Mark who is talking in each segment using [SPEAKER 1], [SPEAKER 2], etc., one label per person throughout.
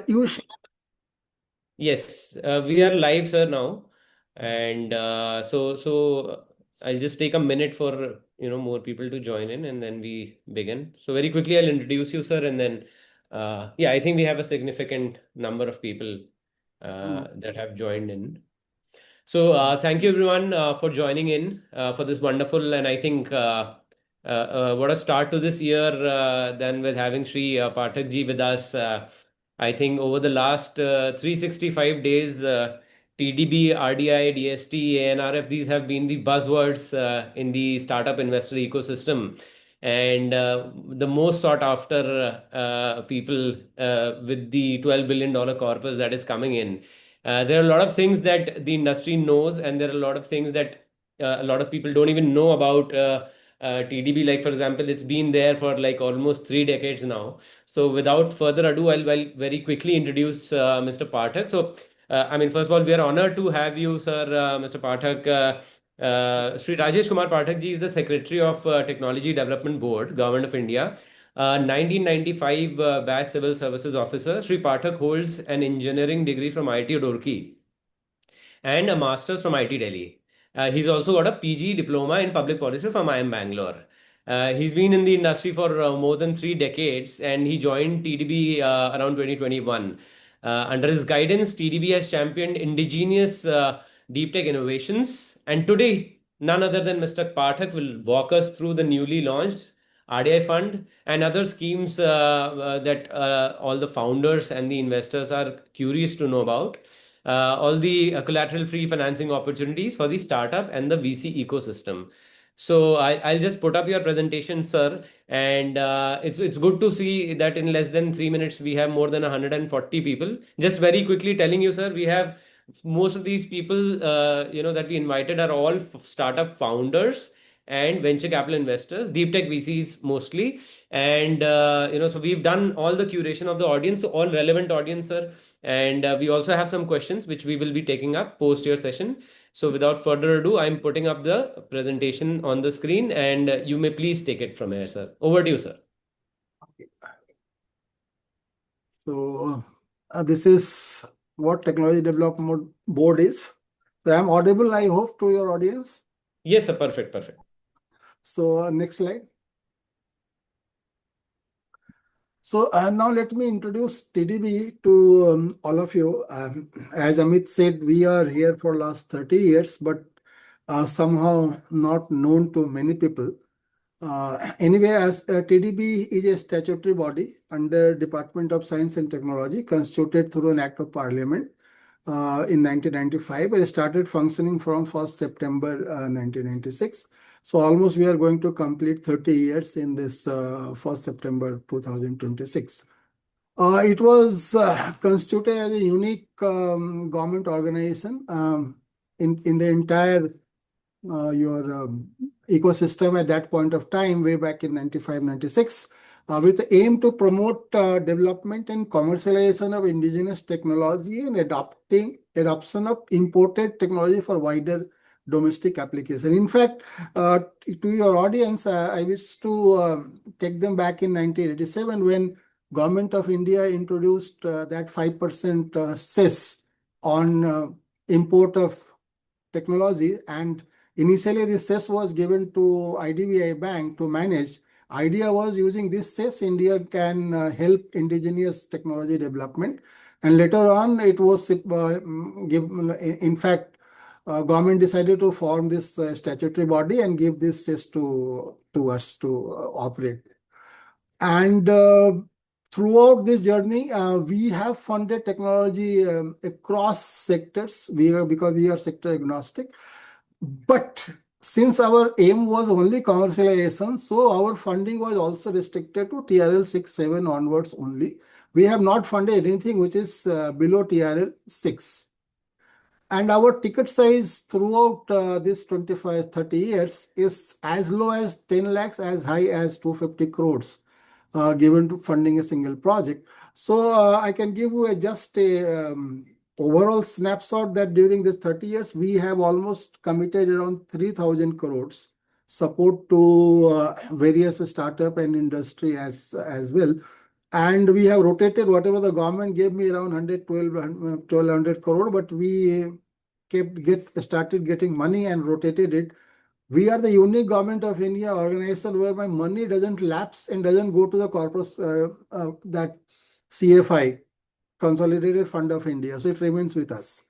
[SPEAKER 1] you
[SPEAKER 2] Yes, we are live, sir, now, and so I'll just take a minute for more people to join in, and then we begin. So very quickly, I'll introduce you, sir, and then yeah, I think we have a significant number of people that have joined in. So thank you everyone for joining in for this wonderful and I think what a start to this year than with having Sri Pathak ji with us. I think over the last 365 days, TDB, RDI, DST, ANRF, these have been the buzzwords in the startup investor ecosystem. And the most sought after people with the $12 billion corpus that is coming in. There are a lot of things that the industry knows, and there are a lot of things that a lot of people don't even know about TDB. Like, for example, it's been there for like almost 3 decades now. So, without further ado, I'll very quickly introduce Mr. Pathak. So, I mean, first of all, we are honored to have you, sir, Mr. Pathak. Sri Rajesh Kumar Pathak ji is the Secretary of Technology Development Board, Government of India. 1995 batch civil services officer. Sri Pathak holds an engineering degree from IIT Roorkee and a master's from IIT Delhi. He's also got a PG diploma in public policy from IIM Bangalore. He's been in the industry for more than 3 decades and he joined TDB around 2021. Under his guidance, TDB has championed indigenous deep tech innovations. And today, none other than Mr. Pathak will walk us through the newly launched RDI Fund and other schemes that all the founders and the investors are curious to know about. All the collateral-free financing opportunities for the startup and the VC ecosystem. So I'll just put up your presentation, sir, and it's good to see that in less than 3 minutes we have more than 140 people. Just very quickly telling you, sir, we have most of these people, that we invited are all startup founders and venture capital investors, deep tech VCs mostly, and so we've done all the curation of the audience, so all relevant audience, sir. And we also have some questions which we will be taking up post your session. So without further ado, I'm putting up the presentation on the screen and you may please take it from here, sir. Over to you, sir.
[SPEAKER 1] so this is what Technology Development Board is. So I'm audible, I hope, to your audience.
[SPEAKER 2] Yes, sir. Perfect. Perfect.
[SPEAKER 1] So next slide. So now let me introduce TDB to all of you. As Amit said, we are here for last 30 years, but somehow not known to many people. Anyway, as TDB is a statutory body under Department of Science and Technology constituted through an Act of Parliament in 1995 and started functioning from 1st September 1996. So almost we are going to complete 30 years in this 1st September 2026. It was constituted as a unique government organization in the entire your ecosystem at that point of time, way back in 95, 96, with the aim to promote development and commercialization of indigenous technology and adoption of imported technology for wider domestic application. In fact, to your audience, I wish to take them back in 1987 when Government of India introduced that 5% cess on import of technology, and initially this cess was given to IDBI Bank to manage. Idea was using this cess, India can help indigenous technology development. And later on, it was given, in fact, government decided to form this statutory body and give this cess to us to operate. And throughout this journey, we have funded technology across sectors because we are sector agnostic. But since our aim was only commercialization, so our funding was also restricted to TRL 6, 7 onwards only. We have not funded anything which is below TRL 6. And our ticket size throughout this 25, 30 years is as low as 10 lakhs, as high as 250 crores given to funding a single project. So I can give you just a overall snapshot that during this 30 years, we have almost committed around 3,000 crores support to various startup and industry as well. And we have rotated whatever the government gave me around 112 crore, but we started getting money and rotated it. We are the unique government of India organization where my money doesn't lapse and doesn't go to the corpus, that CFI, Consolidated Fund of India. So it remains with us.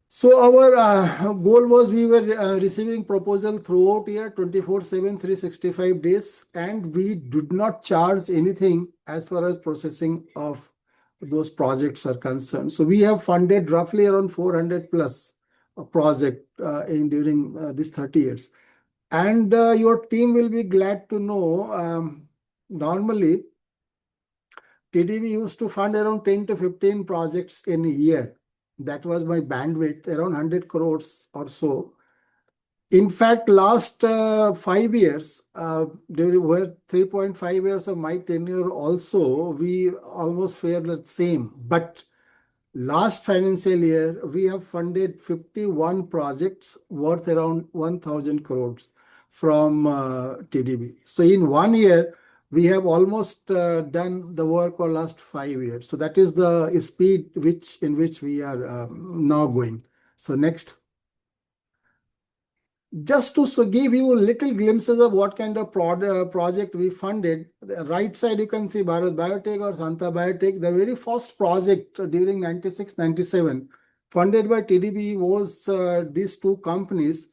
[SPEAKER 1] So our goal was we were receiving proposal throughout year 24/7, 365 days, and we did not charge anything as far as processing of those projects are concerned. So we have funded roughly around 400 plus project in during these 30 years. And your team will be glad to know, normally TDB used to fund around 10 to 15 projects in a year. That was my bandwidth, around 100 crores or so. In fact, last 5 years, there were 3.5 years of my tenure also, we almost fared the same. But last financial year, we have funded 51 projects worth around 1,000 crores from TDB. So in 1 year, we have almost done the work for last 5 years. So that is the speed in which we are now going. So next. Just to give you little glimpses of what kind of project we funded, the right side you can see Bharat Biotech or Santa Biotech. The very first project during 96, 97 funded by TDB was these two companies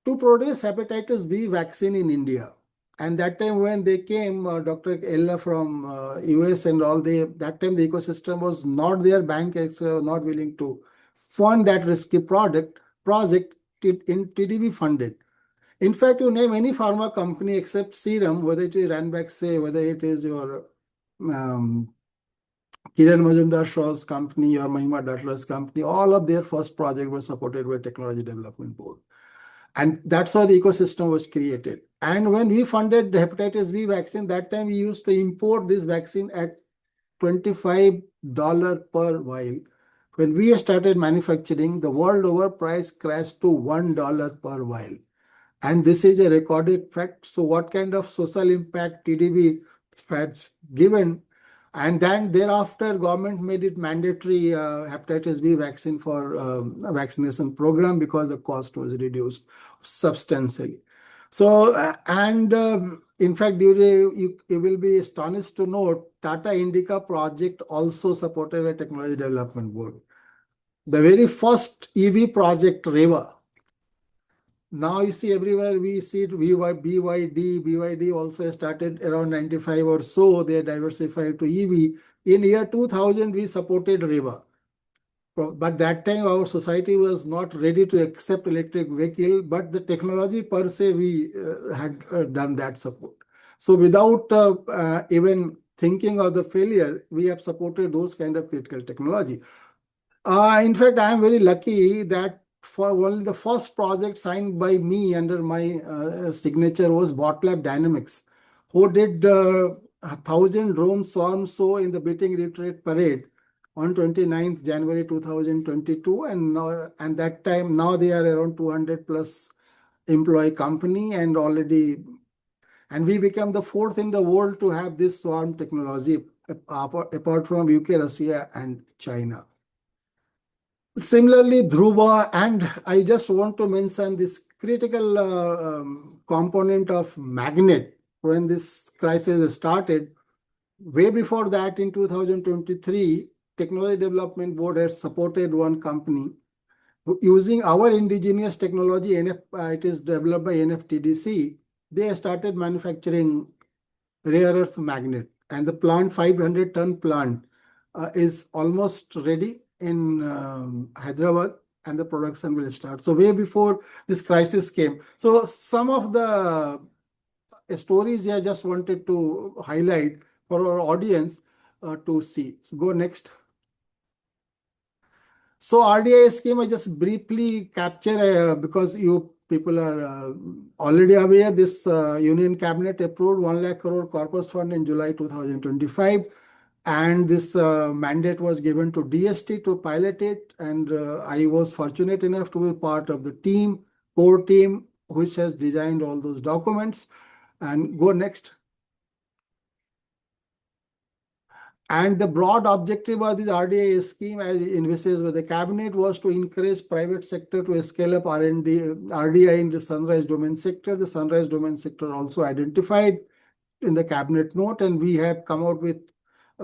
[SPEAKER 1] to produce hepatitis B vaccine in India. And that time when they came, Dr. Ella from US and all, that time the ecosystem was not there, bank not willing to fund that risky project in TDB funded. In fact, you name any pharma company except Serum, whether it is Ranbaxay, whether it is your um, Kiran Majumdar Shaw's company or Mahima Dattala's company, all of their first project was supported by Technology Development Board. And that's how the ecosystem was created. And when we funded the hepatitis B vaccine, that time we used to import this vaccine at $25 per vial. When we started manufacturing, the world over price crashed to $1 per vial. And this is a recorded fact. So what kind of social impact TDB has given? And then thereafter, government made it mandatory hepatitis B vaccine for a vaccination program because the cost was reduced substantially. So, in fact, you will be astonished to note Tata Indica project also supported by Technology Development Board. The very first EV project, REVA. Now you see everywhere we see BYD. BYD also started around 95 or so. They diversified to EV. In year 2000, we supported REVA. But that time our society was not ready to accept electric vehicle, but the technology per se, we had done that support. So without even thinking of the failure, we have supported those kind of critical technology. In fact, I am very lucky that for only the first project signed by me under my signature was BotLab Dynamics, who did 1,000 drone swarm show in the beating retreat parade on 29th January 2022. And that time, now they are around 200 plus employee company and we became the fourth in the world to have this swarm technology apart from UK, Russia and China. Similarly, Dhruva, and I just want to mention this critical component of magnet when this crisis started. Way before that, in 2023, Technology Development Board has supported one company using our indigenous technology. It is developed by NFTDC. They started manufacturing rare earth magnet, and the plant, 500-ton plant, is almost ready in Hyderabad, and the production will start. So way before this crisis came. So some of the stories I just wanted to highlight for our audience to see. So go next. So RDI scheme, I just briefly capture because you people are already aware. This Union Cabinet approved 1 lakh crore corpus fund in July 2025. And this mandate was given to DST to pilot it. And I was fortunate enough to be part of the core team, which has designed all those documents. And go next. And the broad objective of this RDI scheme, as envisaged by the cabinet, was to encourage private sector to scale up RDI in the sunrise domain sector. The sunrise domain sector also identified in the cabinet note, and we have come out with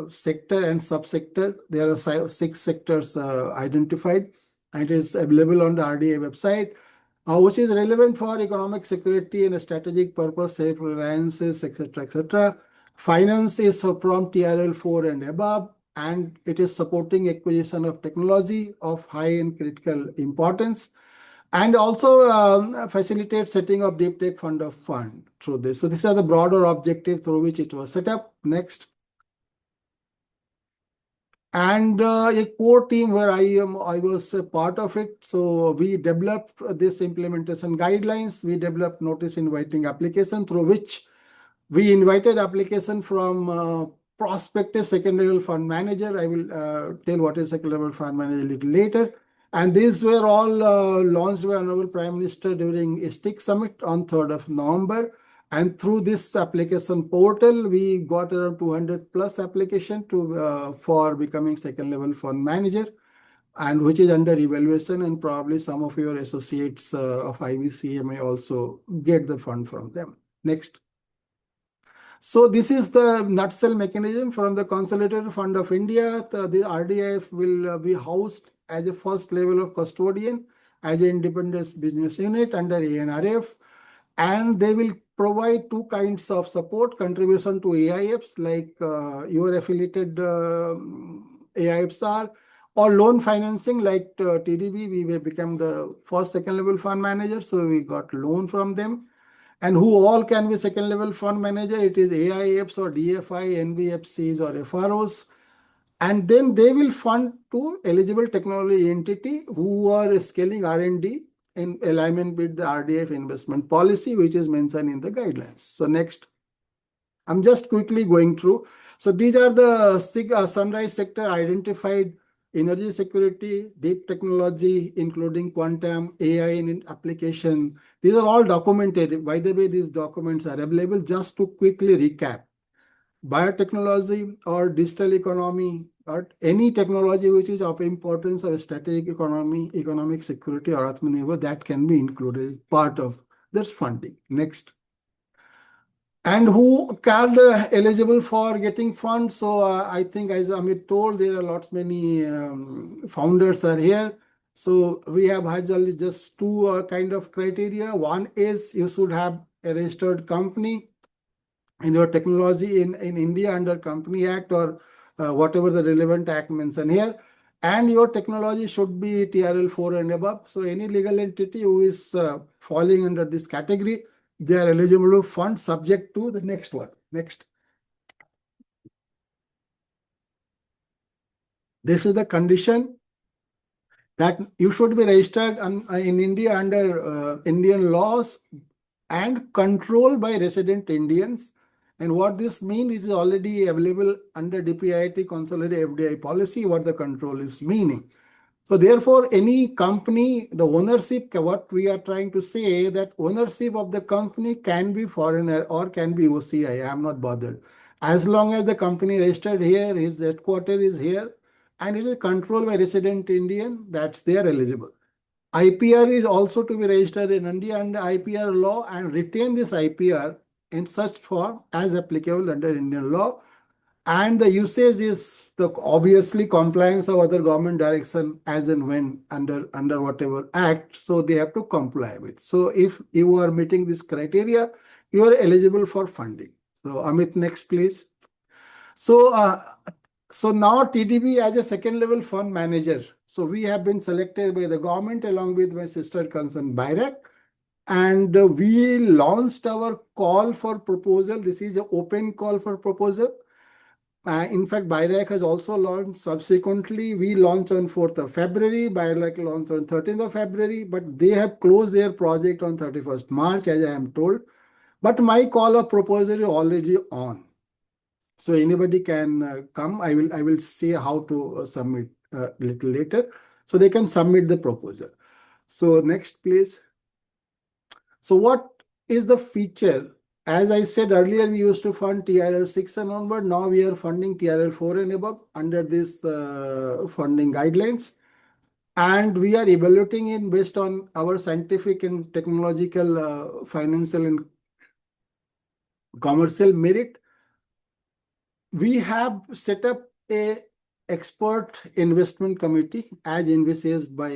[SPEAKER 1] sector and subsector. There are 6 sectors identified, and it is available on the RDI website, which is relevant for economic security and strategic purpose, self-reliances, etc., etc. Finance is from TRL 4 and above, and it is supporting acquisition of technology of high and critical importance, and also facilitate setting up deep tech fund of fund through this. So these are the broader objective through which it was set up. Next. And a core team where I was a part of it. So we developed this implementation guidelines. We developed notice inviting application through which we invited application from prospective second level fund manager. I will tell what is second level fund manager a little later. And these were all launched by Honorable Prime Minister during STIC Summit on 3rd of November. And through this application portal, we got around 200 plus application for becoming second level fund manager, and which is under evaluation, and probably some of your associates of IVCA may also get the fund from them. Next. So this is the nutshell mechanism from the Consolidated Fund of India. The RDIF will be housed as a first level of custodian, as an independent business unit under ANRF, and they will provide 2 kinds of support: contribution to AIFs, like your affiliated AIFs are, or loan financing like TDB. We will become the first second level fund manager, so we got loan from them. And who all can be second level fund manager? It is AIFs or DFI, NBFCs or FROs. And then they will fund to eligible technology entity who are scaling R&D in alignment with the RDF investment policy, which is mentioned in the guidelines. So next, I'm just quickly going through. So these are the sunrise sector identified: energy security, deep technology, including quantum, AI in application. These are all documented. By the way, these documents are available. Just to quickly recap: biotechnology or digital economy, or any technology which is of importance of strategic economy, economic security, or Atmanirbhar, that can be included as part of this funding. Next. And who can eligible for getting funds? So I think, as Amit told, there are lots many founders are here. So we have had only just 2 kind of criteria. One is you should have a registered company in your technology in India under Company Act, or whatever the relevant act mentioned here. And your technology should be TRL 4 and above. So any legal entity who is falling under this category, they are eligible to fund, subject to the next one. Next. This is the condition that you should be registered in India under Indian laws and controlled by resident Indians. And what this means is already available under DPIIT consolidated FDI policy, what the control is meaning. So therefore, any company, the ownership, what we are trying to say, that ownership of the company can be foreigner or can be OCI. I am not bothered. As long as the company registered here, his headquarters is here, and it is controlled by resident Indian, that's they are eligible. IPR is also to be registered in India under IPR law and retain this IPR in such form as applicable under Indian law. And the usage is the obviously compliance of other government direction as and when under whatever act. So they have to comply with. So if you are meeting this criteria, you are eligible for funding. So Amit, next please. So now TDB as a second level fund manager. So we have been selected by the government along with my sister concern BIRAC. And we launched our call for proposal. This is an open call for proposal. In fact, BIRAC has also launched subsequently. We launched on 4th of February. BIRAC launched on 13th of February, but they have closed their project on 31st March, as I am told. But my call of proposal is already on. So anybody can come. I will say how to submit a little later. So they can submit the proposal. So next, please. So what is the feature As I said earlier, we used to fund TRL 6 and onward. Now we are funding TRL 4 and above under this funding guidelines. And we are evaluating it based on our scientific and technological, financial and commercial merit. We have set up a expert investment committee as envisaged by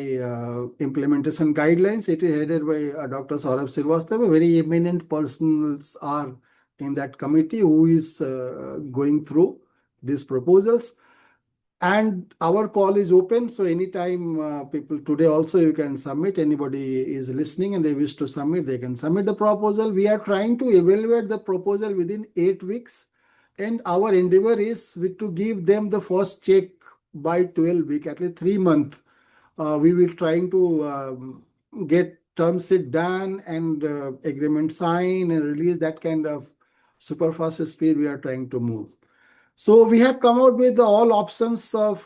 [SPEAKER 1] implementation guidelines. It is headed by Dr. Saurabh Srivastava. Very eminent persons are in that committee who is going through these proposals. And our call is open. So anytime people today also you can submit. Anybody is listening and they wish to submit, they can submit the proposal. We are trying to evaluate the proposal within 8 weeks. And our endeavor is to give them the first check by 12 weeks, at least 3 months. We will trying to get term sheet done and agreement signed and release, that kind of super fast speed we are trying to move. So we have come out with all options of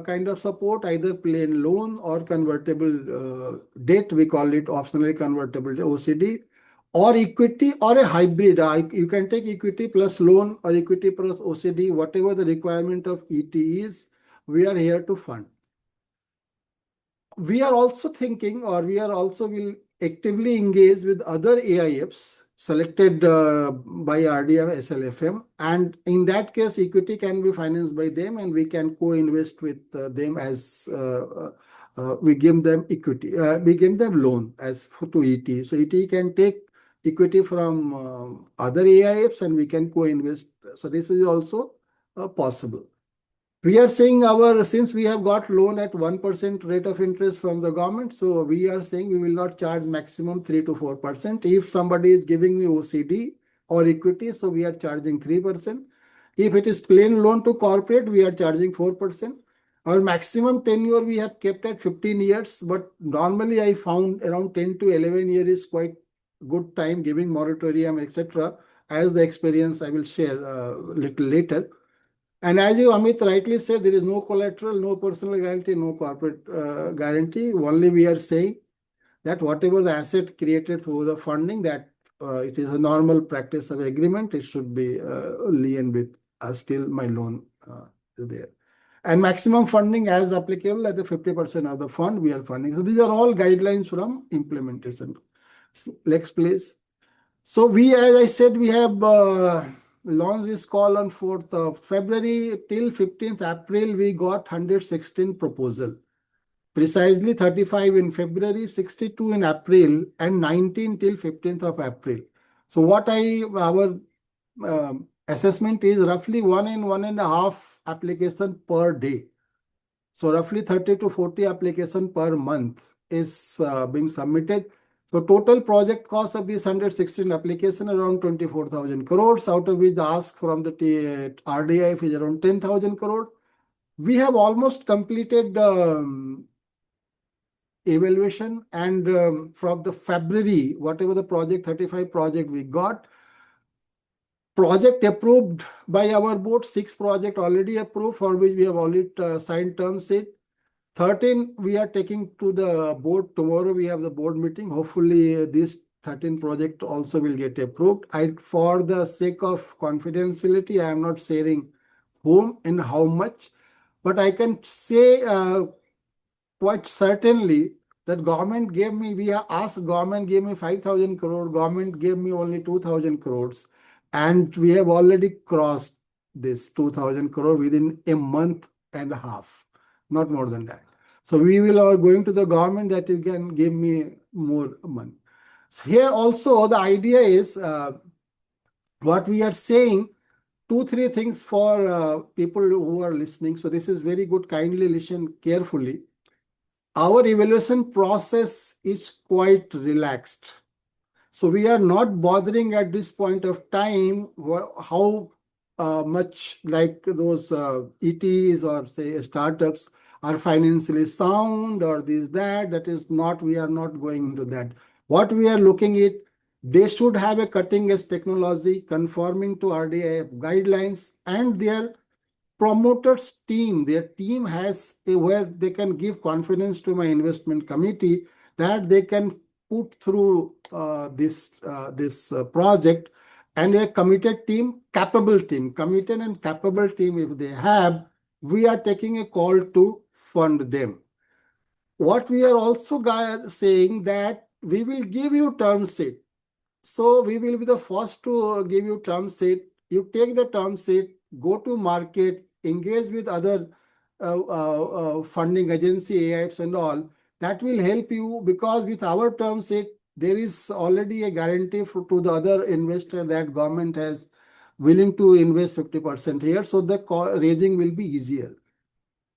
[SPEAKER 1] kind of support, either plain loan or convertible debt. We call it optionally convertible OCD, or equity or a hybrid. You can take equity plus loan or equity plus OCD, whatever the requirement of ET is, we are here to fund. We are also thinking, or we are also will actively engage with other AIFs selected by RDI SLFM, and in that case equity can be financed by them and we can co-invest with them as we give them equity, we give them loan as to ET. So ET can take equity from other AIFs and we can co-invest. So this is also possible. We are saying since we have got loan at 1% rate of interest from the government, so we are saying we will not charge maximum 3 to 4%. If somebody is giving me OCD or equity, so we are charging 3%. If it is plain loan to corporate, we are charging 4%. Our maximum tenure we have kept at 15 years, but normally I found around 10 to 11 years is quite good time giving moratorium, etc. As the experience I will share a little later. And as you, Amit, rightly said, there is no collateral, no personal guarantee, no corporate guarantee. Only we are saying that whatever the asset created through the funding, that it is a normal practice of agreement, it should be lien with still my loan is there. And maximum funding as applicable at the 50% of the fund we are funding. So these are all guidelines from implementation. Next, please. So we, as I said, we have launched this call on 4th of February. Till 15th April, we got 116 proposal. Precisely 35 in February, 62 in April, and 19 till 15th of April. So what our assessment is roughly 1.5 application per day. So roughly 30 to 40 application per month is being submitted. So total project cost of this 116 application around 24,000 crores, out of which the ask from the RDIF is around 10,000 crore. We have almost completed evaluation, and from the February, whatever the project, 35 project we got, project approved by our board, 6 project already approved for which we have already signed term sheet. 13 we are taking to the board. Tomorrow we have the board meeting. Hopefully this 13 project also will get approved. For the sake of confidentiality, I am not sharing whom and how much, but I can say quite certainly that government gave me, we have asked government gave me 5,000 crore, government gave me only 2,000 crores, and we have already crossed this 2,000 crore within a month and a half, not more than that. So we are going to the government that you can give me more money. So here also the idea is what we are saying, 2-3 things for people who are listening. So this is very good. Kindly listen carefully. Our evaluation process is quite relaxed. So we are not bothering at this point of time how much like those ETs or say startups are financially sound or this, that is not, we are not going into that. What we are looking at, they should have a cutting edge technology conforming to RDI guidelines, and their promoters team, their team has where they can give confidence to my investment committee that they can put through this project and a committed team, committed and capable team, if they have, we are taking a call to fund them. What we are also saying that we will give you term sheet. So we will be the first to give you term sheet. You take the term sheet, go to market, engage with other funding agency, AIFs and all. That will help you, because with our term sheet, there is already a guarantee to the other investor that government has willing to invest 50% here. So the raising will be easier.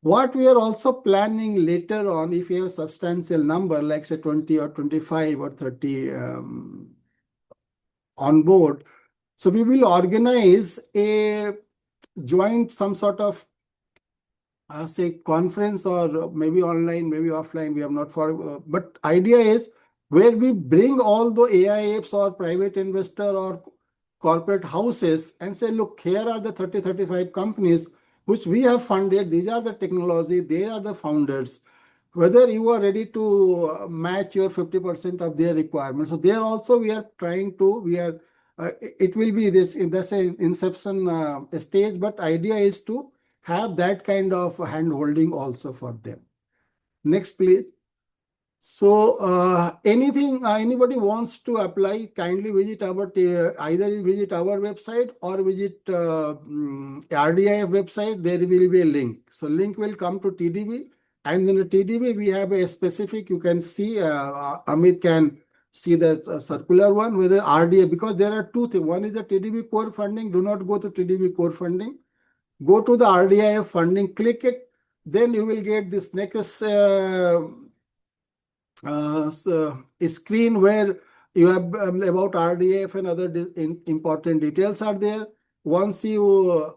[SPEAKER 1] What we are also planning later on, if you have substantial number, like say 20 or 25 or 30 on board, so we will organize a joint, some sort of say conference, or maybe online, maybe offline. We have not for, but idea is where we bring all the AIFs or private investor or corporate houses and say, look, here are the 30, 35 companies which we have funded. These are the technology. They are the founders. Whether you are ready to match your 50% of their requirements. So there also we are trying to, it will be this in the same inception stage, but idea is to have that kind of hand holding also for them. Next, please. So anything anybody wants to apply, kindly visit our either visit our website or visit RDI website. There will be a link. So link will come to TDB, and in the TDB we have a specific. You can see Amit can see the circular one with the RDI, because there are two things. One is the TDB core funding. Do not go to TDB core funding. Go to the RDI funding. Click it. Then you will get this next a screen where you have about RDF and other important details are there. Once you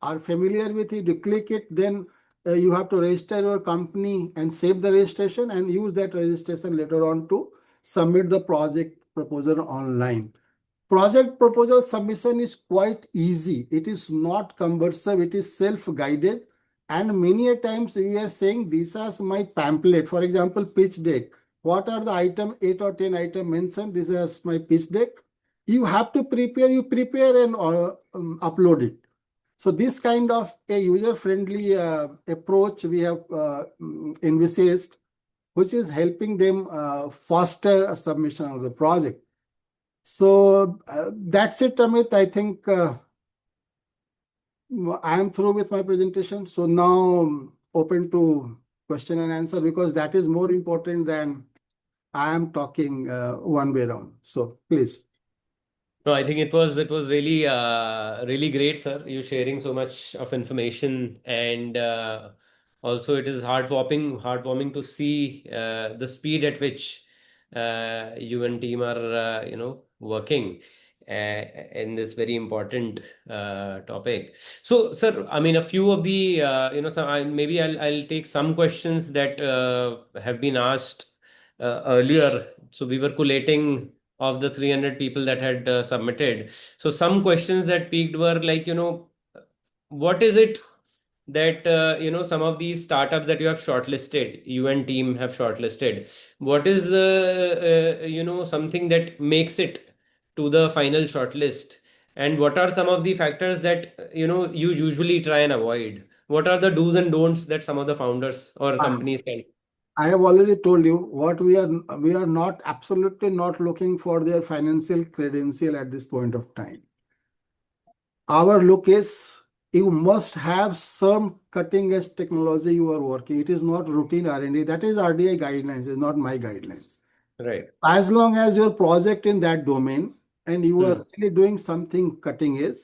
[SPEAKER 1] are familiar with it, you click it, then you have to register your company and save the registration and use that registration later on to submit the project proposal online. Project proposal submission is quite easy. It is not cumbersome. It is self-guided. And many a times we are saying, this is my pamphlet. For example, pitch deck. What are the item, 8 or 10 item mentioned? This is my pitch deck. You have to prepare, and upload it. So this kind of a user-friendly approach we have envisaged, which is helping them faster submission of the project. So that's it, Amit. I think I am through with my presentation. So now open to question and answer, because that is more important than I am talking one way around. So please.
[SPEAKER 2] No, I think it was really really great, sir. You sharing so much of information, and also it is heartwarming to see the speed at which you and team are working in this very important topic. So, sir, I mean, a few of the maybe I'll take some questions that have been asked earlier. So we were collating of the 300 people that had submitted. So some questions that peaked were like, what is it that some of these startups that you have shortlisted, you and team have shortlisted, what is something that makes it to the final shortlist, and what are some of the factors that you usually try and avoid? What are the do's and don'ts that some of the founders or companies can?
[SPEAKER 1] I have already told you what we are not, absolutely not looking for their financial credential at this point of time. Our look is you must have some cutting edge technology you are working. It is not routine R&D. That is RDI guidelines, is not my guidelines.
[SPEAKER 2] Right.
[SPEAKER 1] As long as your project in that domain and you are
[SPEAKER 2] Hmm.
[SPEAKER 1] really doing something cutting edge,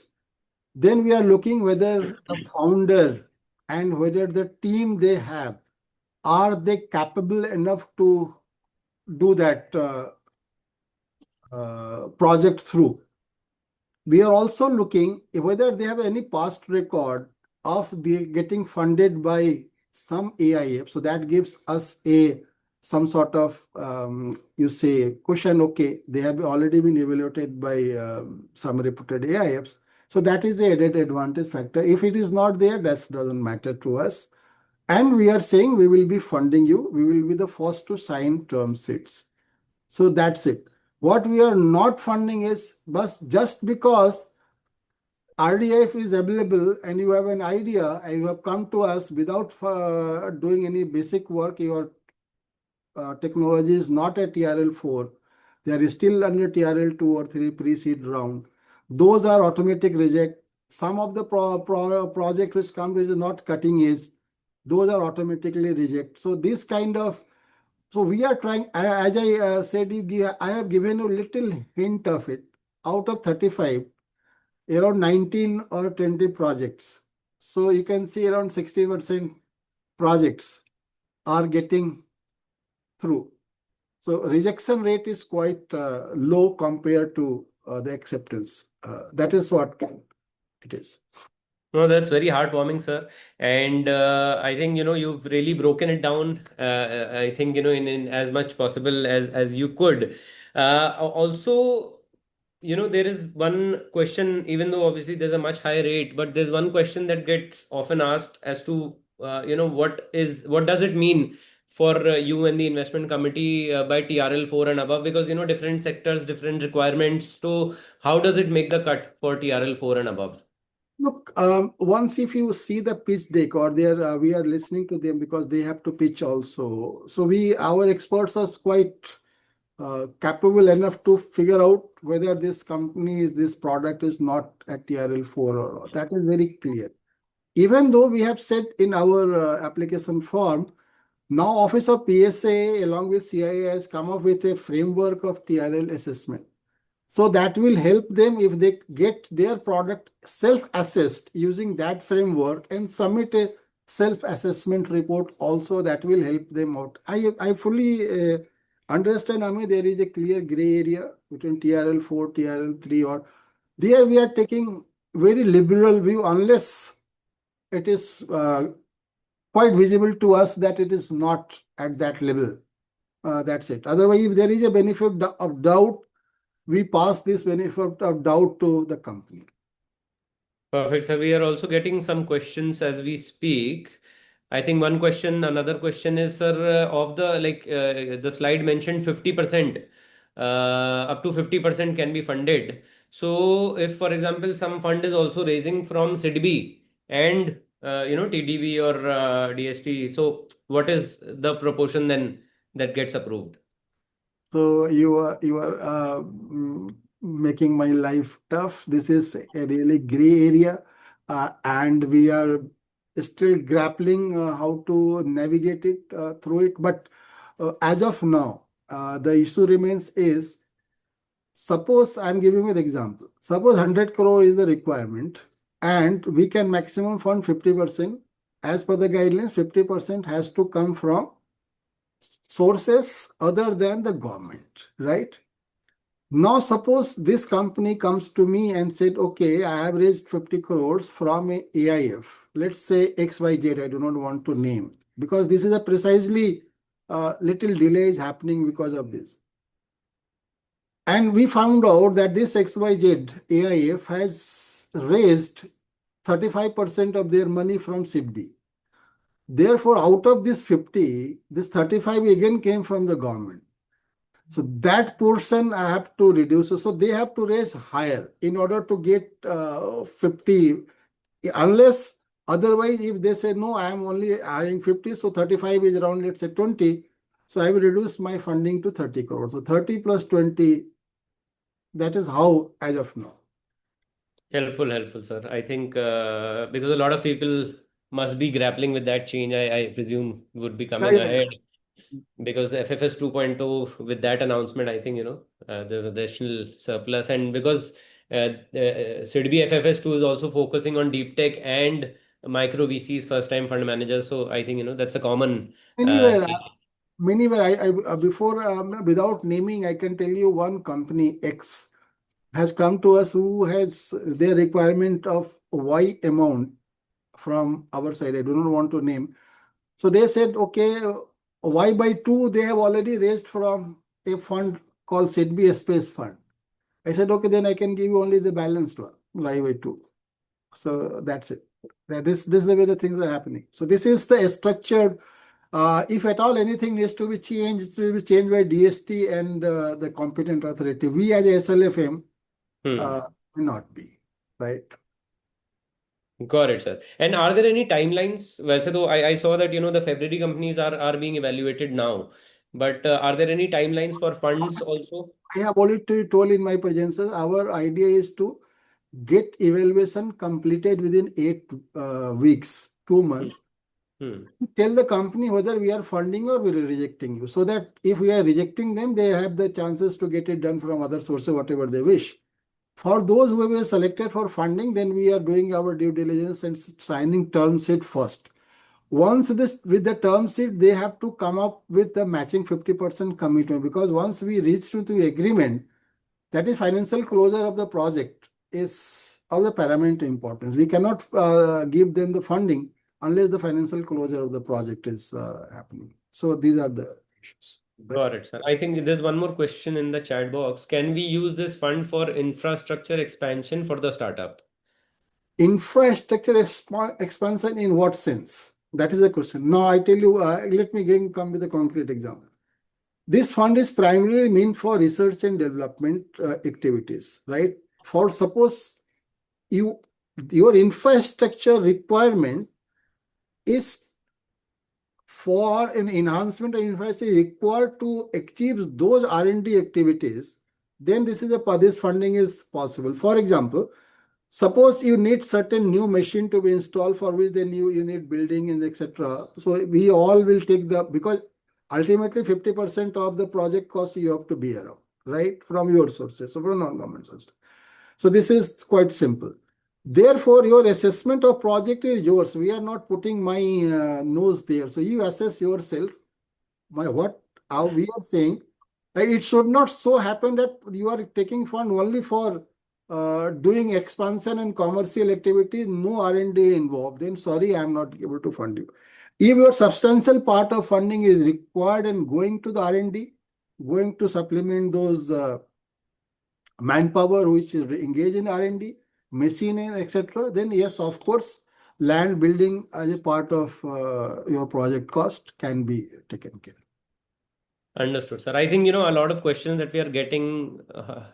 [SPEAKER 1] then we are looking whether the founder and whether the team they have, are they capable enough to do that project through. We are also looking whether they have any past record of the getting funded by some AIF. So that gives us some sort of you say cushion. Okay, they have already been evaluated by some reputed AIFs. So that is the added advantage factor. If it is not there, that doesn't matter to us. And we are saying we will be funding you. We will be the first to sign term sheets. So that's it. What we are not funding is just because RDIF is available and you have an idea and you have come to us without doing any basic work, your technology is not at TRL 4. They are still under TRL 2 or 3 pre-seed round. Those are automatic reject. Some of the project which comes is not cutting edge. Those are automatically reject. So this kind of, so we are trying, as I said, I have given you a little hint of it. Out of 35, around 19 or 20 projects. So you can see around 60% projects are getting through. So rejection rate is quite low compared to the acceptance. That is what it is.
[SPEAKER 2] No, that's very heartwarming, sir. And I think, you've really broken it down. I think, in as much possible as you could. Also, there is one question, even though obviously there's a much higher rate, but there's one question that gets often asked as to, what does it mean for you and the investment committee by TRL 4 and above? Because, different sectors, different requirements. So how does it make the cut for TRL 4 and above?
[SPEAKER 1] Look, once if you see the pitch deck or there, we are listening to them because they have to pitch also. So our experts are quite capable enough to figure out whether this product is not at TRL 4 or that is very clear. Even though we have said in our application form, now Office of PSA along with CIA has come up with a framework of TRL assessment. So that will help them if they get their product self-assessed using that framework and submit a self-assessment report also that will help them out. I fully understand, Ami, there is a clear gray area between TRL 4, TRL 3, or there we are taking very liberal view unless it is quite visible to us that it is not at that level. That's it. Otherwise, if there is a benefit of doubt, we pass this benefit of doubt to the company.
[SPEAKER 2] Perfect. So we are also getting some questions as we speak. I think another question is, sir, of the slide mentioned 50%, up to 50% can be funded. So if, for example, some fund is also raising from SIDB and, TDB or DST, so what is the proportion then that gets approved?
[SPEAKER 1] So you are making my life tough. This is a really gray area, and we are still grappling how to navigate it through it. But as of now, the issue remains is suppose I'm giving you the example. Suppose 100 crore is the requirement, and we can maximum fund 50%. As per the guidelines, 50% has to come from sources other than the government, right? Now, suppose this company comes to me and said, okay, I have raised 50 crores from a AIF. Let's say XYZ, I do not want to name because this is a precisely little delay is happening because of this. And we found out that this XYZ AIF has raised 35% of their money from SIDB. Therefore, out of this 50, this 35 again came from the government. So that portion I have to reduce. So they have to raise higher in order to get 50. Unless otherwise, if they say no, I am only having 50, so 35 is around, let's say 20. So I will reduce my funding to 30 crores. So 30 plus 20, that is how as of now.
[SPEAKER 2] Helpful, sir. I think because a lot of people must be grappling with that change, I presume would be
[SPEAKER 1] Yeah,
[SPEAKER 2] coming
[SPEAKER 1] yeah,
[SPEAKER 2] ahead because FFS 2.0 with that announcement, I think, there's additional surplus. And because SIDBI FFS 2 is also focusing on deep tech and micro VCs, first time fund managers. So I think, that's a common.
[SPEAKER 1] Anywhere, anywhere. Before without naming, I can tell you one company X has come to us who has their requirement of Y amount from our side. I do not want to name. So they said, okay, Y by 2, they have already raised from a fund called SIDBI Space Fund. I said, okay, then I can give you only the balanced one, Y by 2. So that's it. This is the way the things are happening. So this is the structured If at all anything needs to be changed, it will be changed by DST and the competent authority. We as a SLFM
[SPEAKER 2] Hmm.
[SPEAKER 1] uh, may not be, right?
[SPEAKER 2] Got it, sir. And are there any timelines? वैसे तो I saw that the February companies are being evaluated now, but are there any timelines for funds also?
[SPEAKER 1] I have already told in my presences, our idea is to get evaluation completed within 8 weeks, 2 months.
[SPEAKER 2] Hmm.
[SPEAKER 1] Tell the company whether we are funding or we are rejecting you, so that if we are rejecting them, they have the chances to get it done from other sources, whatever they wish. For those who were selected for funding, then we are doing our due diligence and signing term sheet first. Once this with the term sheet, they have to come up with the matching 50% commitment, because once we reach to the agreement, that is financial closure of the project is of the paramount importance. We cannot give them the funding unless the financial closure of the project is happening. So these are the issues. Right.
[SPEAKER 2] Got it, sir. I think there's one more question in the chat box. Can we use this fund for infrastructure expansion for the startup?
[SPEAKER 1] Infrastructure expansion in what sense? That is the question. Now I tell you, let me again come with a concrete example. This fund is primarily meant for research and development activities, right? For suppose you your infrastructure requirement is for an enhancement of infrastructure required to achieve those R&D activities, then this funding is possible. For example, suppose you need certain new machine to be installed, for which then you need building and etc. So we all will take because ultimately 50% of the project cost you have to bear up, right? From your sources, so from non-government sources. So this is quite simple. Therefore, your assessment of project is yours. We are not putting my nose there. So you assess yourself. How we are saying, like, it should not so happen that you are taking fund only for doing expansion and commercial activity, no R&D involved. Then sorry, I am not able to fund you. If your substantial part of funding is required and going to the R&D, going to supplement those manpower which is engaged in R&D, machining, etc., then yes, of course, land building as a part of your project cost can be taken care.
[SPEAKER 2] Understood, sir. I think, a lot of questions that we are getting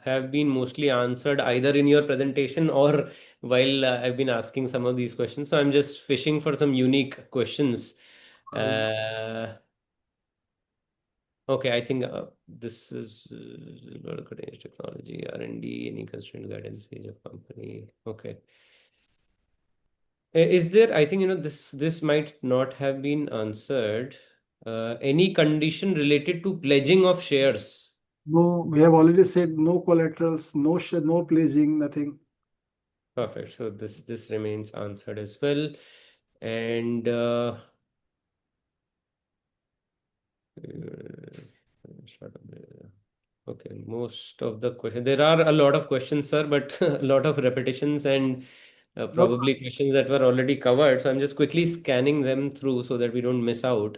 [SPEAKER 2] have been mostly answered either in your presentation or while I've been asking some of these questions. So I'm just fishing for some unique questions. Uh, okay, I think this is cutting edge technology, R&D, any constraint guidance stage of company. Okay. Is there, I think, this might not have been answered. Any condition related to pledging of shares?
[SPEAKER 1] No, we have already said no collaterals, no pledging, nothing.
[SPEAKER 2] Perfect. So this remains answered as well. And okay, most of the questions. There are a lot of questions, sir, but a lot of repetitions and
[SPEAKER 1] No.
[SPEAKER 2] probably questions that were already covered. So I'm just quickly scanning them through so that we don't miss out.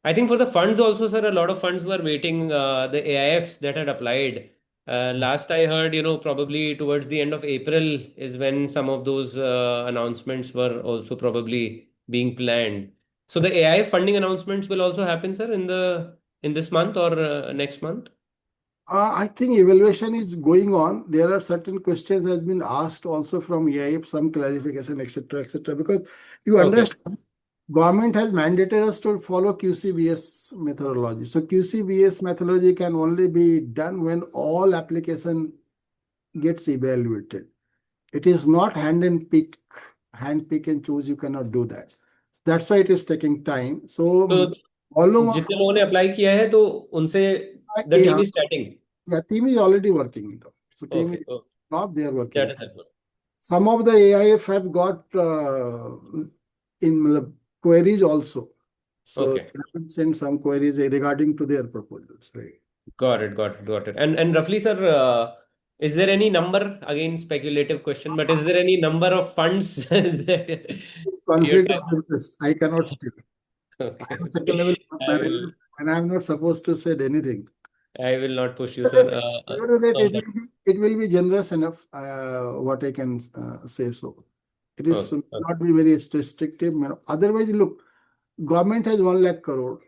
[SPEAKER 2] I think for the funds also, sir, a lot of funds were waiting. The AIFs that had applied. Last I heard, probably towards the end of April is when some of those announcements were also probably being planned. So the AI funding announcements will also happen, sir, in this month or next month.
[SPEAKER 1] I think evaluation is going on. There are certain questions has been asked also from EIF, some clarification, etc., etc. Because you
[SPEAKER 2] Okay.
[SPEAKER 1] understand, government has mandated us to follow QCBS methodology. So QCBS methodology can only be done when all application gets evaluated. It is not hand pick and choose. You cannot do that. That's why it is taking time. So
[SPEAKER 2] तो
[SPEAKER 1] volume of
[SPEAKER 2] जितने लोगों ने apply किया है तो उनसे the team
[SPEAKER 1] yeah,
[SPEAKER 2] is starting.
[SPEAKER 1] yeah, team is already working it out. So team is
[SPEAKER 2] okay.
[SPEAKER 1] not they are working
[SPEAKER 2] that
[SPEAKER 1] it.
[SPEAKER 2] Is helpful.
[SPEAKER 1] Some of the AIF have got in queries also. So
[SPEAKER 2] okay.
[SPEAKER 1] they have sent some queries regarding to their proposals, right?
[SPEAKER 2] Got it, got it, got it. And roughly, sir, is there any number, again, speculative question, but is there any number of funds that you're
[SPEAKER 1] Conflict of
[SPEAKER 2] targeting?
[SPEAKER 1] interest. I cannot speak. I
[SPEAKER 2] Okay,
[SPEAKER 1] am second level
[SPEAKER 2] okay.
[SPEAKER 1] manager and I am not supposed to say anything.
[SPEAKER 2] I will not push you,
[SPEAKER 1] But
[SPEAKER 2] sir,
[SPEAKER 1] yes, nevertheless,
[SPEAKER 2] on that.
[SPEAKER 1] it will be generous enough, what I can say so. It is
[SPEAKER 2] Okay,
[SPEAKER 1] will
[SPEAKER 2] okay.
[SPEAKER 1] not be very restrictive. Otherwise, look, Government has 1 lakh crore.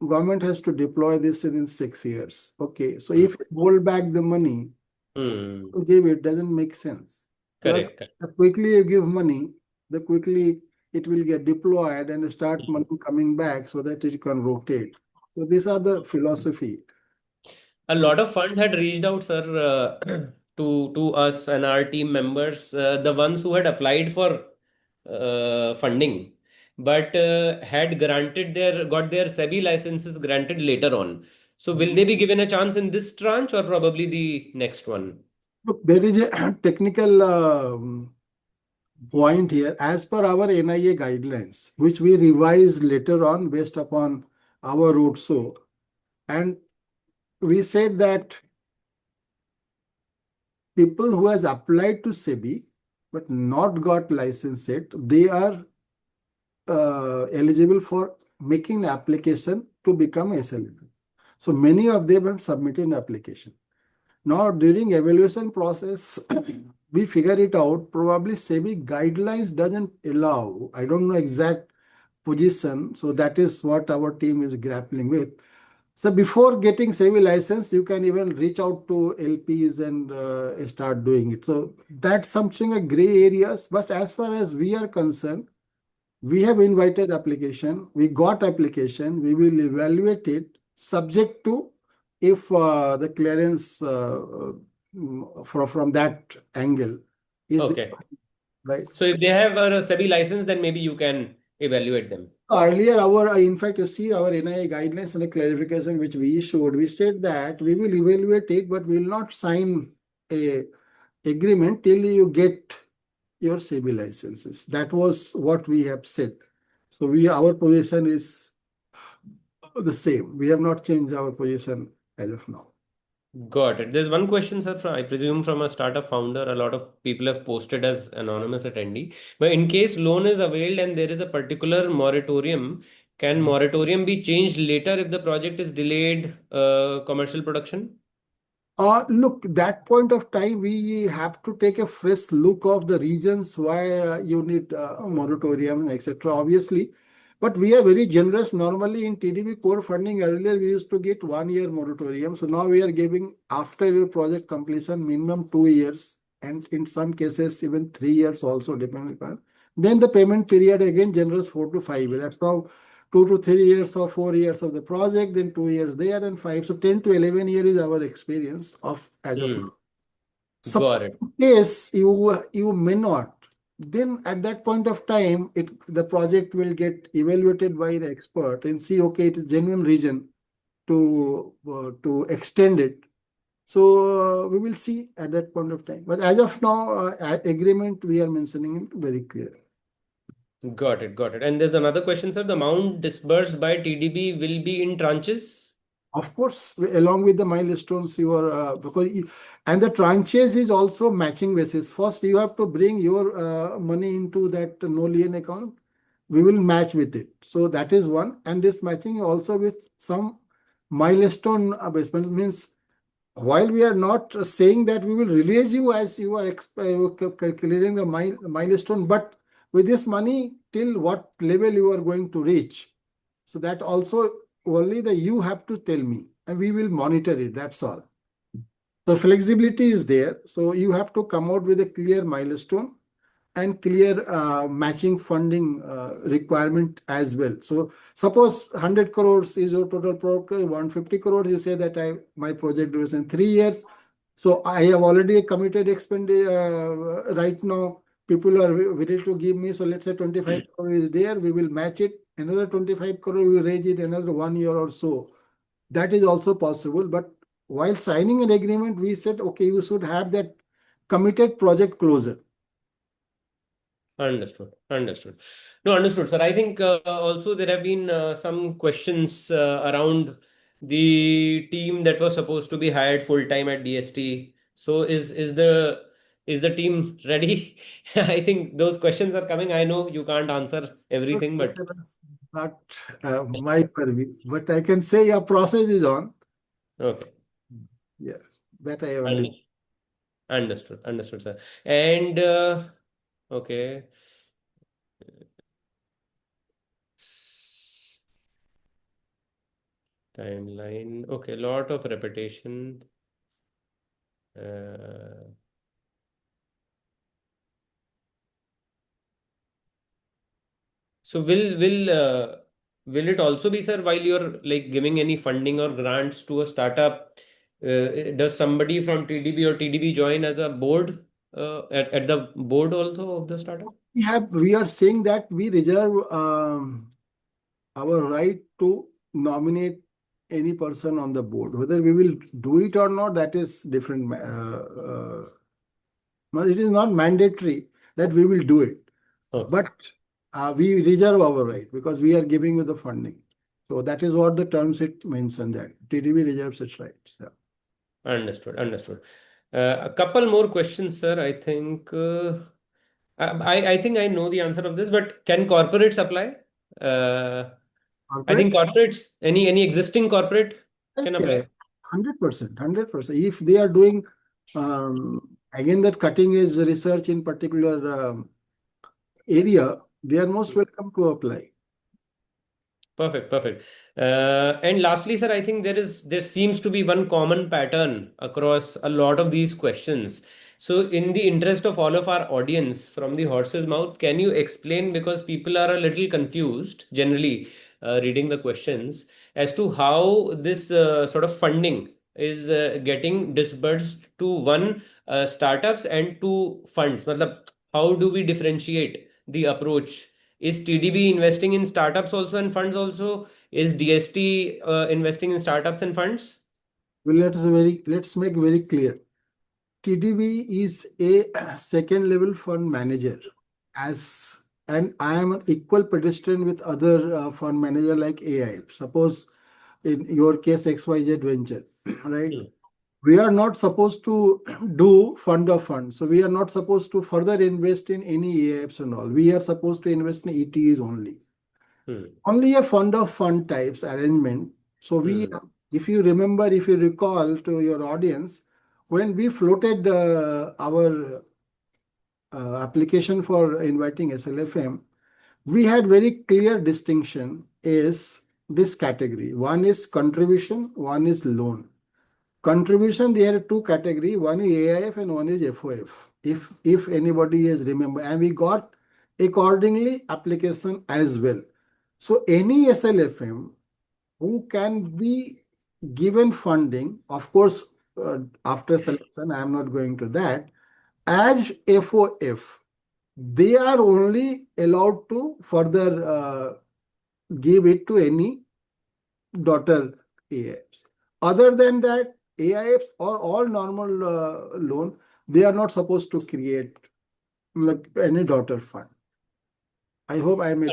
[SPEAKER 1] Government has to deploy this in 6 years. Okay, so
[SPEAKER 2] Hmm.
[SPEAKER 1] if it hold back the money,
[SPEAKER 2] Hmm.
[SPEAKER 1] to give it doesn't make sense. Plus,
[SPEAKER 2] Correct. Correct.
[SPEAKER 1] the quickly you give money, the quickly it will get deployed and start money coming back so that it can rotate. So these are the philosophy.
[SPEAKER 2] A
[SPEAKER 1] So
[SPEAKER 2] lot of funds had reached out, sir, to us and our team members, the ones who had applied for funding, but had granted their got their SEBI licenses granted later on. So will they be given a chance in this tranche or probably the next one?
[SPEAKER 1] look, there is a technical point here. As per our NIA guidelines, which we revised later on based upon our roadshow, and we said that people who has applied to SEBI but not got license yet, they are eligible for making an application to become SLF. So many of them have submitted an application. Now during evaluation process, we figure it out. Probably SEBI guidelines doesn't allow. I don't know exact position. So that is what our team is grappling with. So before getting SEBI license, you can even reach out to LPs and start doing it. So that's something a gray areas. But as far as we are concerned, we have invited application, we got application, we will evaluate it subject to if the clearance from that angle is the
[SPEAKER 2] Okay.
[SPEAKER 1] right.
[SPEAKER 2] So if they have a SEBI license, then maybe you can evaluate them.
[SPEAKER 1] Earlier, in fact, you see our NIA guidelines and the clarification which we issued, we said that we will evaluate it, but we will not sign a agreement till you get your SEBI licenses. That was what we have said. So our position is the same. We have not changed our position as of now.
[SPEAKER 2] Got it. There's one question, sir, I presume from a startup founder. A lot of people have posted as anonymous attendee. But in case loan is availed and there is a particular moratorium, can moratorium be changed later if the project is delayed commercial production?
[SPEAKER 1] Look, that point of time, we have to take a fresh look of the reasons why you need moratorium, etc. Obviously, but we are very generous. Normally, in TDB core funding, earlier we used to get 1 year moratorium. So now we are giving after your project completion minimum 2 years, and in some cases even 3 years also depending upon. Then the payment period again generous 4 to 5 years. That's how 2 to 3 years or 4 years of the project, then 2 years there, and five. So 10 to 11 years is our experience of as of
[SPEAKER 2] Hmm.
[SPEAKER 1] now. Suppose
[SPEAKER 2] Got it.
[SPEAKER 1] yes, you may not. Then at that point of time, the project will get evaluated by the expert and see, okay, it is genuine reason to extend it. So we will see at that point of time. But as of now, agreement we are mentioning it very clear.
[SPEAKER 2] Got it. Got it. And there's another question, sir. The amount disbursed by TDB will be in tranches?
[SPEAKER 1] Of course, along with the milestones, you are and the tranches is also matching basis. First, you have to bring your money into that no lien account. We will match with it. So that is one, and this matching also with some milestone basement means while we are not saying that we will release you as you are clearing the milestone, but with this money, till what level you are going to reach. So that also only the you have to tell me, and we will monitor it. That's all. The flexibility is there. So you have to come out with a clear milestone and clear matching funding requirement as well. So suppose 100 crores is your total project, 150 crores, you say that my project duration 3 years. So I have already committed expenditure right now. People are ready to give me. So let's say 25 crore is there. We will match it. Another 25 crore, we will raise it another 1 year or so. That is also possible. But while signing an agreement, we said, okay, you should have that committed project closure.
[SPEAKER 2] Understood. Understood. No, understood, sir. I think also there have been some questions around the team that was supposed to be hired full time at DST. So is the team ready? I think those questions are coming. I know you can't answer
[SPEAKER 1] Those
[SPEAKER 2] everything, but
[SPEAKER 1] questions are not my purview, but I can say a process is on.
[SPEAKER 2] okay.
[SPEAKER 1] Yeah, that I only.
[SPEAKER 2] Understood. Understood. Understood, sir. And okay. Timeline. Okay, lot of repetition. Uh, so will it also be, sir, while you're like giving any funding or grants to a startup, does somebody from TDB or TDB join as a board at the board also of the startup?
[SPEAKER 1] We are saying that we reserve our right to nominate any person on the board. Whether we will do it or not, that is different. But it is not mandatory that we will do it,
[SPEAKER 2] Okay.
[SPEAKER 1] but we reserve our right because we are giving you the funding. So that is what the terms it mentioned, that TDB reserves its rights. Yeah.
[SPEAKER 2] Understood. Understood. A couple more questions, sir. I think I think I know the answer of this, but can corporates apply? Uh, I think
[SPEAKER 1] Corporate?
[SPEAKER 2] corporates, any existing corporate can
[SPEAKER 1] Yeah,
[SPEAKER 2] apply.
[SPEAKER 1] 100%, 100%. If they are doing, again, that cutting edge research in particular area, they are most welcome to apply.
[SPEAKER 2] Perfect, perfect. And lastly, sir, I think there seems to be one common pattern across a lot of these questions. So, in the interest of all of our audience, from the horse's mouth, can you explain, because people are a little confused generally reading the questions, as to how this sort of funding is getting disbursed to one startups and to funds? Matlab, how do we differentiate the approach? Is TDB investing in startups also and funds also? Is DST investing in startups and funds?
[SPEAKER 1] Well, let's make very clear. TDB is a second level fund manager, as and I am an equal pedestrian with other fund manager like AI. Suppose in your case XYZ venture, right?
[SPEAKER 2] Hmm.
[SPEAKER 1] We are not supposed to do fund of funds. So we are not supposed to further invest in any AIFs and all. We are supposed to invest in ETs only.
[SPEAKER 2] Hmm.
[SPEAKER 1] Only a fund of fund types arrangement. So
[SPEAKER 2] Hmm.
[SPEAKER 1] if you remember, if you recall to your audience, when we floated our application for inviting SLFM, we had very clear distinction is this category. One is contribution, one is loan. Contribution, there are two category. One is AIF and one is FOF. If anybody has remember, and we got accordingly application as well. So any SLFM who can be given funding, of course, after selection, I am not going to that. As FOF, they are only allowed to further give it to any daughter AIFs. Other than that, AIFs or all normal loan, they are not supposed to create like any daughter fund. I hope I made.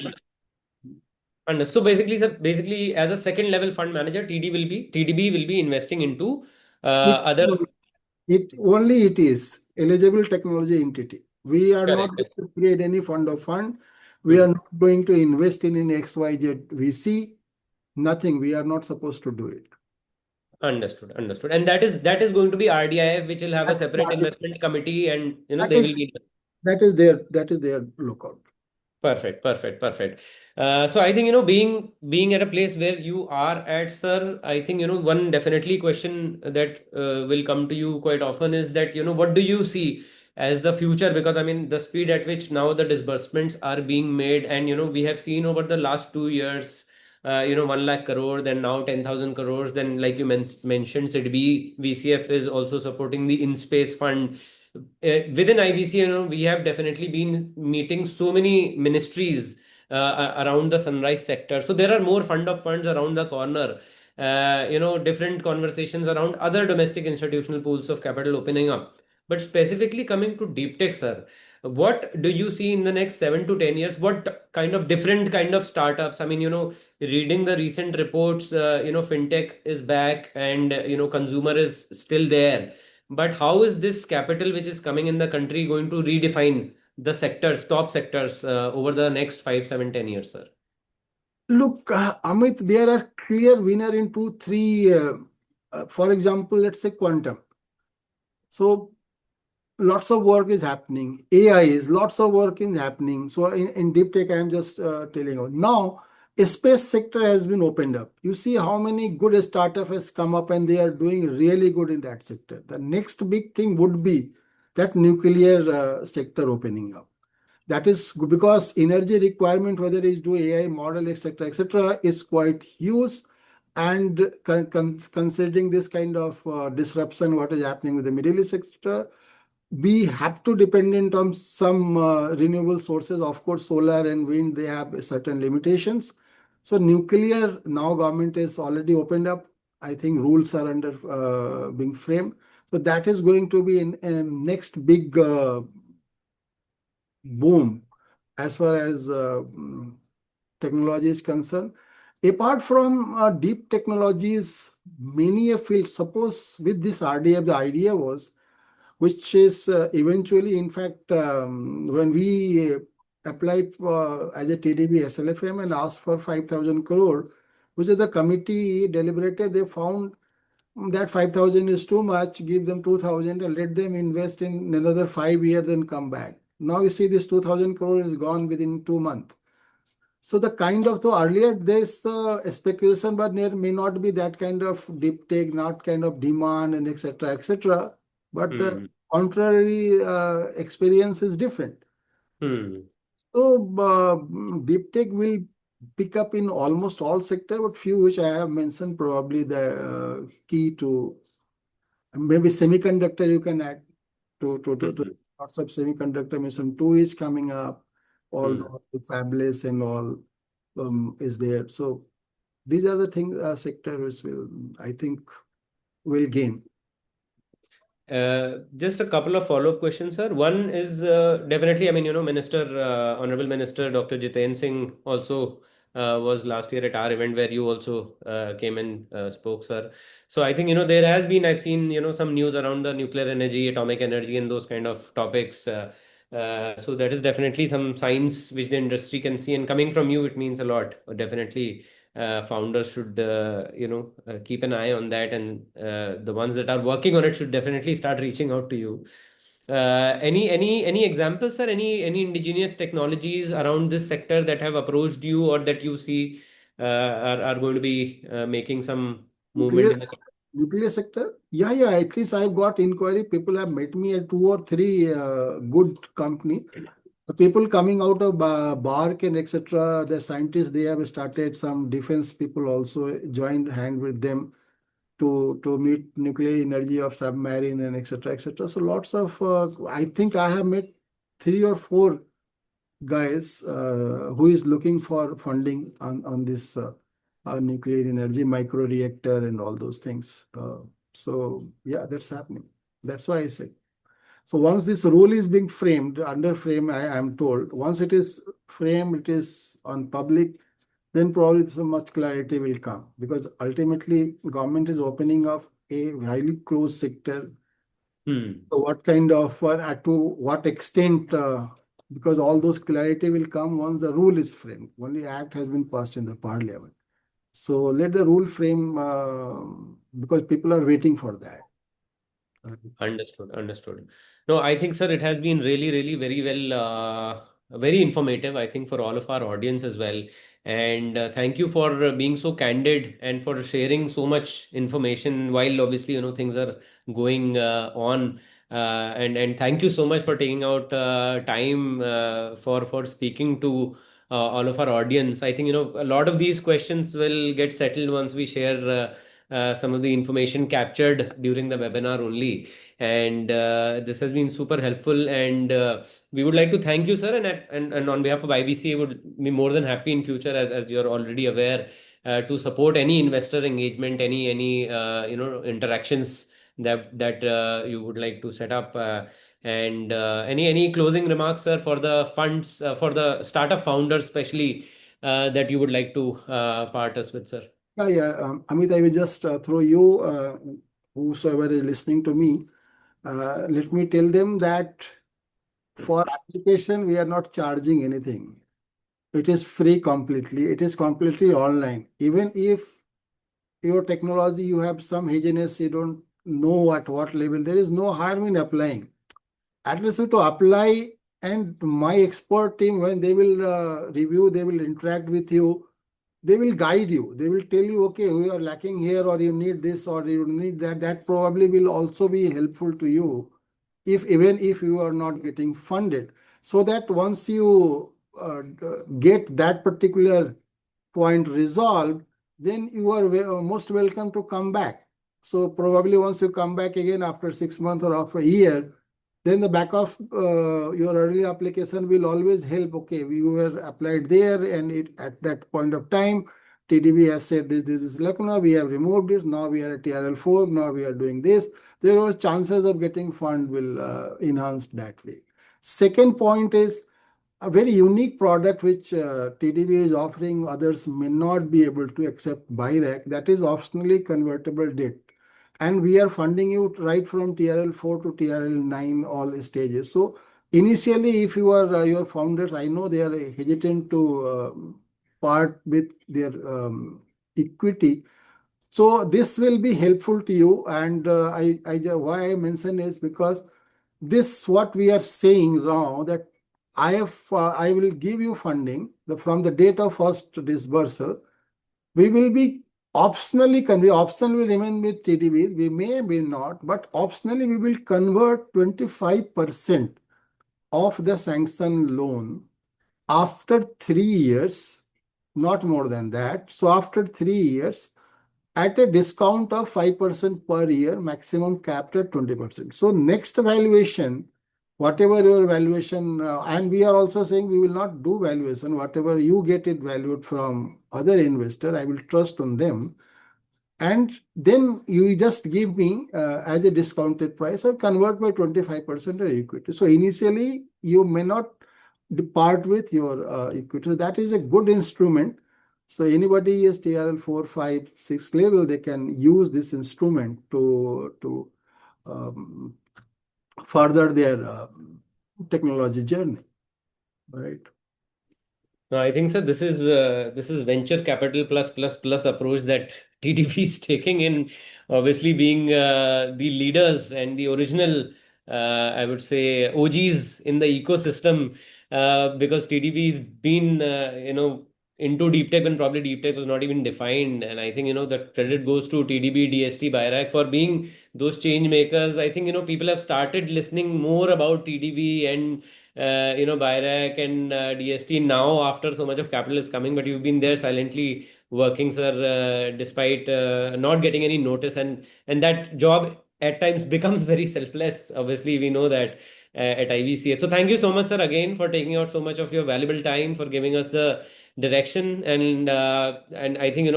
[SPEAKER 2] So basically, sir, basically as a second level fund manager, TDB will be investing into
[SPEAKER 1] It,
[SPEAKER 2] other.
[SPEAKER 1] it only it is eligible technology entity. We are not
[SPEAKER 2] Correct.
[SPEAKER 1] going to create any fund of fund. We are
[SPEAKER 2] Hmm.
[SPEAKER 1] not going to invest in an XYZ VC. Nothing. We are not supposed to do it.
[SPEAKER 2] Understood, understood. And that is going to be RDIF, which will have a
[SPEAKER 1] That,
[SPEAKER 2] separate investment committee, and
[SPEAKER 1] that
[SPEAKER 2] they
[SPEAKER 1] is
[SPEAKER 2] will be.
[SPEAKER 1] that is their lookout.
[SPEAKER 2] Perfect, perfect, perfect. So I think, being at a place where you are at, sir, I think, one definitely question that will come to you quite often is that, what do you see as the future? Because I mean, the speed at which now the disbursements are being made, and we have seen over the last 2 years, 1 lakh crore, then now 10,000 crores, then like you mentioned, SIDB, VCF is also supporting the in-space fund. Within IVCA, we have definitely been meeting so many ministries around the sunrise sector. So there are more fund of funds around the corner. Different conversations around other domestic institutional pools of capital opening up. But specifically coming to deep tech, sir, what do you see in the next 7 to 10 years? What kind of different kind of startups? I mean, reading the recent reports, fintech is back, and consumer is still there. But how is this capital which is coming in the country going to redefine the sectors, top sectors, over the next 5, 7, 10 years, sir?
[SPEAKER 1] Look, Amit, there are clear winner in two, three. For example, let's say quantum. So lots of work is happening. AI is lots of work is happening. So in deep tech, I am just telling you now. space sector has been opened up. You see how many good startups has come up and they are doing really good in that sector. The next big thing would be that nuclear sector opening up. That is because energy requirement, whether it's do AI model, etc., is quite huge. And considering this kind of disruption, what is happening with the Middle East, etc., we have to dependent on some renewable sources. Of course, solar and wind, they have certain limitations. So nuclear, now government is already opened up. I think rules are under being framed. So that is going to be in next big boom as far as technology is concerned. Apart from deep technologies, many a field, suppose with this RDF, the idea was, which is eventually, in fact, when we applied for, as a TDB SLFM and asked for 5,000 crore, which is the committee deliberated, they found that 5,000 is too much, give them 2,000 and let them invest in another 5 years and come back. Now you see this 2,000 crore is gone within 2 months. So the kind of, though earlier there's speculation, but there may not be that kind of deep tech, not kind of demand and etc. etc. But the
[SPEAKER 2] Hmm.
[SPEAKER 1] contrary experience is different.
[SPEAKER 2] Hmm.
[SPEAKER 1] So deep tech will pick up in almost all sector, but few which I have mentioned probably the key to maybe semiconductor you can add to
[SPEAKER 2] Hmm.
[SPEAKER 1] lots of semiconductor mission two is coming up, all
[SPEAKER 2] Hmm.
[SPEAKER 1] the fabless and all is there. So these are the things sector which will I think will gain.
[SPEAKER 2] Just a couple of follow-up questions, sir. One is definitely, I mean, Minister, Honorable Minister Dr. Jiten Singh also was last year at our event where you also came and spoke, sir. So I think, there has been, I've seen, some news around the nuclear energy, atomic energy, and those kind of topics. So that is definitely some signs which the industry can see. And coming from you, it means a lot. Definitely founders should keep an eye on that, and the ones that are working on it should definitely start reaching out to you. Any examples, sir? Any indigenous technologies around this sector that have approached you or that you see are going to be making some movement
[SPEAKER 1] Nuclear
[SPEAKER 2] in the
[SPEAKER 1] nuclear sector? Yeah, yeah. At least I've got inquiry. People have met me at two or three good company. The people coming out of Bark and etc. The scientists they have started. Some defense people also joined hand with them to meet nuclear energy of submarine and etc. etc. So lots of I think I have met three or four guys who is looking for funding on this nuclear energy micro reactor and all those things. So yeah, that's happening. That's why I say. So once this rule is being framed, under frame, I am told, once it is framed, it is on public, then probably so much clarity will come because ultimately government is opening up a highly closed sector.
[SPEAKER 2] Hmm.
[SPEAKER 1] So what kind of, to what extent, because all those clarity will come once the rule is framed. Only act has been passed in the parliament. So let the rule frame, because people are waiting for that.
[SPEAKER 2] Understood, understood. No, I think, sir, it has been really, really very well, very informative, I think, for all of our audience as well. And thank you for being so candid and for sharing so much information while obviously, things are going on. And thank you so much for taking out time for speaking to all of our audience. I think, a lot of these questions will get settled once we share some of the information captured during the webinar only. And this has been super helpful. And we would like to thank you, sir. And on behalf of IVCA, would be more than happy in future, as you're already aware, to support any investor engagement, any interactions that you would like to set up. And any closing remarks, sir, for the funds, for the startup founders, especially that you would like to part us with, sir.
[SPEAKER 1] Yeah, yeah. Amit, I will just throw you, whosoever is listening to me, let me tell them that for application, we are not charging anything. It is free completely. It is completely online. Even if your technology, you have some hedginess, you don't know at what level, there is no harm in applying. At least to apply, and my expert team, when they will review, they will interact with you. they will guide you. They will tell you, okay, we are lacking here, or you need this, or you need that. That probably will also be helpful to you, if even if you are not getting funded. So that once you get that particular point resolved, then you are most welcome to come back. So probably once you come back again after 6 months or after a year, then the back of your early application will always help. Okay, we were applied there, and at that point of time, TDB has said this is lacuna, we have removed it, now we are at TRL4, now we are doing this. There are chances of getting fund will enhance that way. Second point is a very unique product which TDB is offering, others may not be able to accept BIRAC, that is optionally convertible debt. And we are funding you right from TRL4 to TRL9, all stages. So initially, if you are your founders, I know they are hesitant to part with their equity. So this will be helpful to you. And why I mention is because this what we are saying now, that I will give you funding from the date of first disbursal. We will be option will remain with TDB. We may not, but optionally we will convert 25% of the sanction loan after 3 years, not more than that. So after 3 years, at a discount of 5% per year, maximum capped at 20%. So next valuation, whatever your valuation, and we are also saying we will not do valuation, whatever you get it valued from other investor, I will trust on them. And then you just give me as a discounted price, or convert by 25% or equity. So initially you may not depart with your equity. So that is a good instrument. So anybody is TRL 4, 5, 6 level, they can use this instrument to um, further their technology journey. Right.
[SPEAKER 2] No, I think, sir, this is venture capital plus plus plus approach that TDP is taking in, obviously being the leaders and the original, I would say, OGs in the ecosystem, because TDP has been, into deep tech when probably deep tech was not even defined. And I think, the credit goes to TDB, DST, Bayrak for being those change makers. I think, people have started listening more about TDB and Bayrak and DST now after so much of capital is coming, but you've been there silently working, sir, despite not getting any notice, and that job at times becomes very selfless. Obviously, we know that at IVCA. So thank you so much, sir, again for taking out so much of your valuable time for giving us the direction, and I think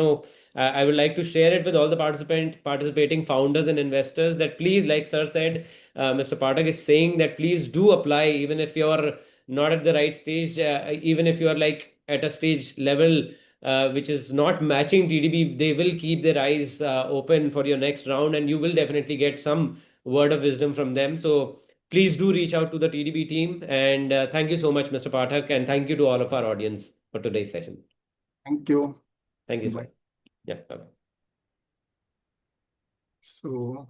[SPEAKER 2] I would like to share it with all the participating founders and investors that please, like sir said, Mr. Patak is saying that please do apply, even if you're not at the right stage, even if you are like at a stage level which is not matching TDB, they will keep their eyes open for your next round, and you will definitely get some word of wisdom from them. So please do reach out to the TDB team. And thank you so much, Mr. Pathak, and thank you to all of our audience for today's session.
[SPEAKER 1] Thank you.
[SPEAKER 2] Thank you, sir.
[SPEAKER 1] Bye.
[SPEAKER 2] Yeah, bye-bye.
[SPEAKER 1] So.